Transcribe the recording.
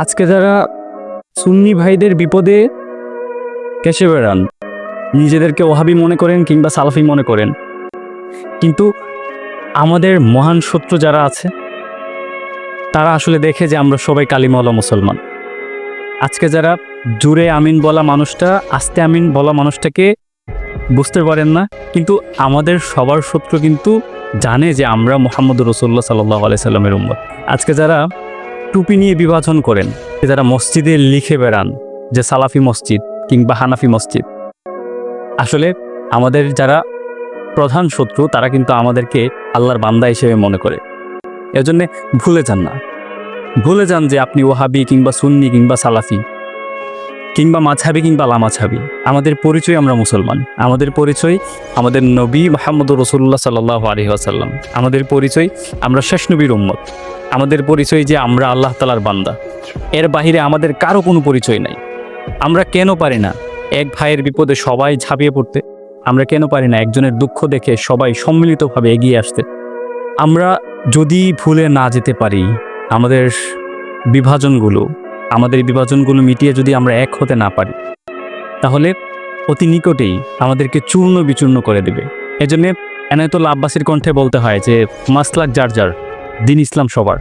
আজকে যারা সুন্নি ভাইদের বিপদে কেসে বেড়ান, নিজেদেরকে ওহাবি মনে করেন কিংবা সালাফি মনে করেন, কিন্তু আমাদের মহান শত্রু যারা আছে তারা আসলে দেখে যে আমরা সবাই কালিমাওয়ালা মুসলমান। আজকে যারা জুড়ে আমিন বলা মানুষটা আস্তে আমিন বলা মানুষটাকে বুঝতে পারেন না, কিন্তু আমাদের সবার শত্রু কিন্তু জানে যে আমরা মুহাম্মদুর রাসূলুল্লাহ সাল্লাল্লাহু আলাইহি সাল্লামের উম্মত। আজকে যারা টুপি নিয়ে বিভাজন করেন, যারা মসজিদে লিখে বেড়ান যে সালাফি মসজিদ কিংবা হানাফি মসজিদ, আসলে আমাদের যারা প্রধান শত্রু তারা কিন্তু আমাদেরকে আল্লাহর বান্দা হিসেবে মনে করে। এজন্য ভুলে যান যে আপনি ওহাবি কিংবা সুন্নি কিংবা সালাফি কিংবা মাঝহাবি কিংবা লামাঝহাবি। আমাদের পরিচয় আমরা মুসলমান, আমাদের পরিচয় আমাদের নবী মুহাম্মদুর রাসূলুল্লাহ সাল্লাল্লাহু আলাইহি ওয়াসাল্লাম, আমাদের পরিচয় আমরা শেষ নবীর উম্মত, আমাদের পরিচয় যে আমরা আল্লাহ তাআলার বান্দা। এর বাহিরে আমাদের কারো কোনো পরিচয় নাই। আমরা কেন পারি না এক ভাইয়ের বিপদে সবাই ঝাঁপিয়ে পড়তে? আমরা কেন পারি না একজনের দুঃখ দেখে সবাই সম্মিলিতভাবে এগিয়ে আসতে? আমরা যদি ভুলে না যেতে পারি আমাদের বিভাজনগুলো মিটিয়ে যদি আমরা এক হতে না পারি, তাহলে অতি নিকটেই আমাদেরকে চূর্ণ বিচূর্ণ করে দেবে। এজন্য এনায়েতুল্লাহ আব্বাসীর কণ্ঠে বলতে হয় যে মাসলাক যার যার, দিন ইসলাম সবার।